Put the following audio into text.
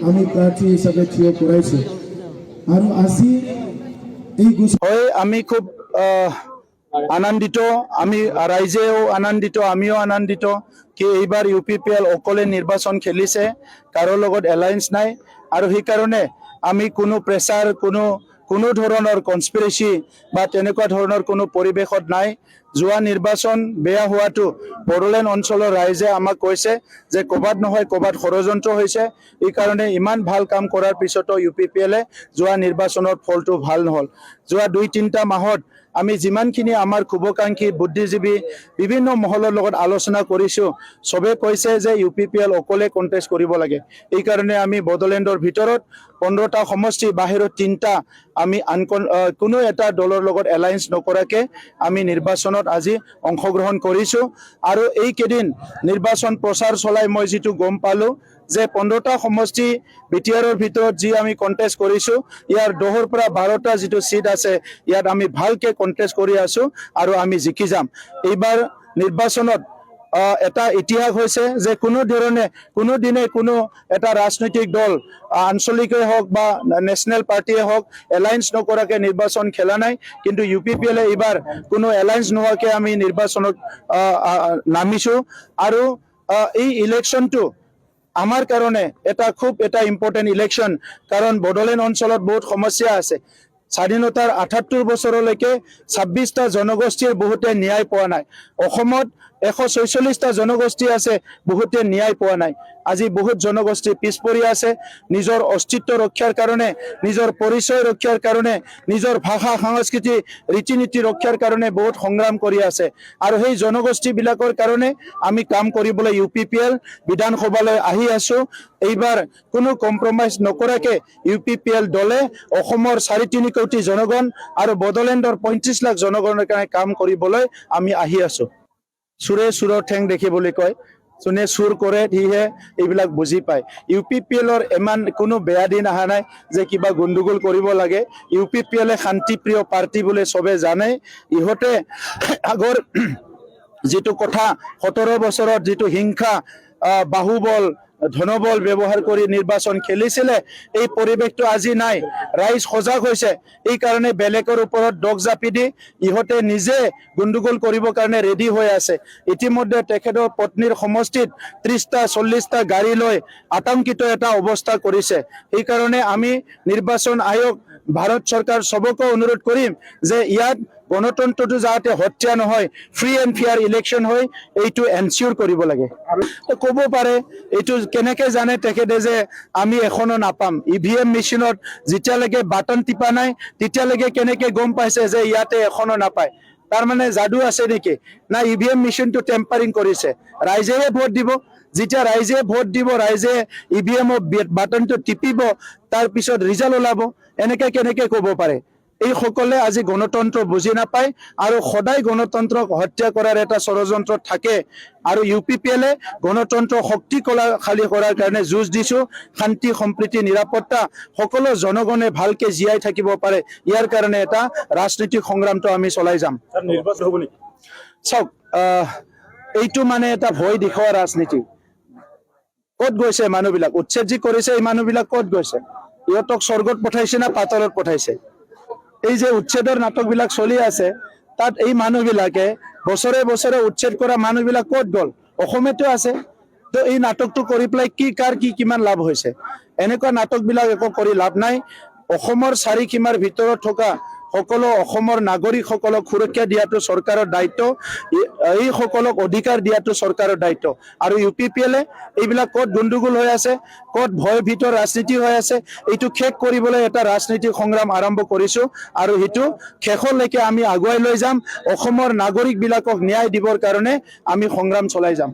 আমি প্ৰাৰ্থী হিসাবে থিয় কৰাইছো আৰু আজি এই আমি খুব আনন্দিত, আমি ৰাইজেও আনন্দিত, আমিও আনন্দিত কি এইবাৰ UPPL অকলে নিৰ্বাচন খেলিছে, কাৰো লগত এলায়েন্স নাই। আৰু সেইকাৰণে আমি কোনো প্ৰেছাৰ, কোনো ধৰণৰ কনস্পিৰেচি বা তেনেকুৱা ধৰণৰ কোনো পৰিৱেশত নাই। যোৱা নিৰ্বাচন বেয়া হোৱাটো বড়োলেণ্ড অঞ্চলৰ ৰাইজে আমাক কৈছে যে ক'বাত নহয় ক'বাত ষড়যন্ত্ৰ হৈছে। এই কাৰণে ইমান ভাল কাম কৰাৰ পিছতো UPPLে যোৱা নিৰ্বাচনৰ ফলটো ভাল নহ'ল। যোৱা 2-3টা মাহত আমি যিমানখিনি আমাৰ শুভাকাংক্ষী বুদ্ধিজীৱী বিভিন্ন মহলৰ লগত আলোচনা কৰিছোঁ, চবে কৈছে যে UPPL অকলে কণ্টেষ্ট কৰিব লাগে। এই কাৰণে আমি বড়োলেণ্ডৰ ভিতৰত 15টা সমষ্টি, বাহিৰত 3টা আমি কোনো এটা দলৰ লগত এলায়েন্স নকৰাকে আমি নিৰ্বাচনত আজি অংশগ্ৰহণ কৰিছোঁ। আৰু এইকেইদিন নিৰ্বাচন প্ৰচাৰ চলাই মই যিটো গম পালোঁ যে 15টা সমষ্টি BTRৰ ভিতৰত যি আমি কণ্টেষ্ট কৰিছোঁ, ইয়াৰ 10ৰ পৰা 12টা যিটো সিট আছে, ইয়াত আমি ভালকে কণ্টেষ্ট কৰি আছোঁ আৰু আমি জিকি যাম। এইবাৰ নিৰ্বাচনত এটা ইতিহাস হৈছে যে কোনো দিনে কোনো এটা ৰাজনৈতিক দল আঞ্চলিকেই হওক বা নেশ্যনেল পাৰ্টিয়ে হওক এলায়েন্স নকৰাকে নিৰ্বাচন খেলা নাই। কিন্তু UPPLে এইবাৰ কোনো এলায়েন্স নোহোৱাকে আমি নিৰ্বাচনত নামিছোঁ। আৰু এই ইলেকশ্যনটো আমাৰ কাৰণে খুব এটা ইম্পৰ্টেণ্ট ইলেকশ্যন, কাৰণ বড়োলেণ্ড অঞ্চলত বহুত সমস্যা আছে। স্বাধীনতাৰ 78 বছৰলৈকে 26টা জনগোষ্ঠীৰ বহুতে ন্যায় পোৱা নাই। অসমত 146টা জনগোষ্ঠী আছে, বহুতে ন্যায় পোৱা নাই। আজি বহুত জনগোষ্ঠী পিছ পৰি আছে। নিজৰ অস্তিত্ব ৰক্ষাৰ কাৰণে, নিজৰ পৰিচয় ৰক্ষাৰ কাৰণে, নিজৰ ভাষা সংস্কৃতি ৰীতি নীতি ৰক্ষাৰ কাৰণে বহুত সংগ্ৰাম কৰি আছে। আৰু সেই জনগোষ্ঠীবিলাকৰ কাৰণে আমি কাম কৰিবলৈ UPPL বিধানসভালৈ আহি আছোঁ। এইবাৰ কোনো কম্প্ৰমাইজ নকৰাকে UPPL দলে অসমৰ 3.5 কোটি জনগণ আৰু বড়োলেণ্ডৰ 35 লাখ জনগণৰ কাৰণে কাম কৰিবলৈ আমি আহি আছোঁ। চোৰে চোৰৰ ঠেং দেখি বুলি কয়, যোনে চুৰ কৰে সিহে এইবিলাক বুজি পায়। UPPLৰ ইমান কোনো বেয়া দিন অহা নাই যে কিবা গণ্ডগোল কৰিব লাগে। UPPLে শান্তিপ্ৰিয় পাৰ্টি বুলি চবে জানে। ইহঁতে আগৰ যিটো কথা 17 বছৰত যিটো হিংসা, বাহুবল, ধনবল ব্যৱহাৰ কৰি নিৰ্বাচন খেলিছিলে, এই পৰিৱেশটো আজি নাই। ৰাইজ সজাগ হৈছে। এই কাৰণে বেলেগৰ ওপৰত দোষ জাপি দি ইহঁতে নিজে গণ্ডগোল কৰিবৰ কাৰণে ৰেডি হৈ আছে। ইতিমধ্যে তেখেতৰ পত্নীৰ সমষ্টিত 30টা 40টা গাড়ী লৈ আতংকিত এটা অৱস্থা কৰিছে। সেইকাৰণে আমি নিৰ্বাচন আয়োগ, ভাৰত চৰকাৰ চবকে অনুৰোধ কৰিম যে ইয়াত গণতন্ত্ৰটো যাতে হত্যা নহয়, ফ্ৰী এণ্ড ফেয়াৰ ইলেকশ্যন হয়, এইটো এনচিয়ৰ কৰিব লাগে। ক'ব পাৰে এইটো কেনেকে জানে তেখেতে যে আমি এখনো নাপাম? EVM মেচিনত যেতিয়ালৈকে বাটন টিপা নাই তেতিয়ালৈকে কেনেকে গম পাইছে যে ইয়াতে এখনো নাপায়? তাৰমানে যাদু আছে নেকি? না EVM মেচিনটো টেম্পাৰিং কৰিছে? ৰাইজেহে ভোট দিব। যেতিয়া ৰাইজে ভোট দিব, ৰাইজে EVM বাটনটো টিপিব, তাৰপিছত ৰিজাল্ট ওলাব। এনেকে কেনেকে ক'ব পাৰে? এইসকলে আজি গণতন্ত্ৰ বুজি নাপায় আৰু সদায় গণতন্ত্ৰক হত্যা কৰাৰ এটা ষড়যন্ত্ৰ থাকে। আৰু UPPLে গণতন্ত্ৰ শক্তিশালী কৰাৰ কাৰণে যুঁজ দিছোঁ। শান্তি, সম্প্ৰীতি, নিৰাপত্তা সকলো জনগণে ভালকে জীয়াই থাকিব পাৰে, ইয়াৰ কাৰণে এটা ৰাজনৈতিক সংগ্ৰামটো আমি চলাই যাম। নিৰ্বাচন হ'ব নেকি? চাওক, এইটো মানে এটা ভয় দেখুওৱা ৰাজনীতি। ক'ত গৈছে মানুহবিলাক? উচ্ছেদ যি কৰিছে এই মানুহবিলাক ক'ত গৈছে? ইহঁতক স্বৰ্গত পঠাইছে না পাতালত পঠাইছে? এই যে উচ্ছেদৰ নাটকবিলাক চলি আছে, তাত এই মানুহবিলাকে বছৰে বছৰে উচ্ছেদ কৰা মানুহবিলাক ক'ত গ'ল? অসমতে আছে। তো এই নাটকটো কৰি পেলাই কাৰ কিমান লাভ হৈছে? এনেকুৱা নাটকবিলাক একো কৰি লাভ নাই। অসমৰ চাৰিসীমাৰ ভিতৰত থকা সকলো অসমৰ নাগৰিকসকলক সুৰক্ষা দিয়াটো চৰকাৰৰ দায়িত্ব, এইসকলক অধিকাৰ দিয়াটো চৰকাৰৰ দায়িত্ব। আৰু UPPLে এইবিলাক ক'ত গণ্ডগোল হৈ আছে, ক'ত ভয় ভিতৰ ৰাজনীতি হৈ আছে, এইটো শেষ কৰিবলৈ এটা ৰাজনৈতিক সংগ্ৰাম আৰম্ভ কৰিছোঁ। আৰু সেইটো শেষলৈকে আমি আগুৱাই লৈ যাম। অসমৰ নাগৰিকবিলাকক ন্যায় দিবৰ কাৰণে আমি সংগ্ৰাম চলাই যাম।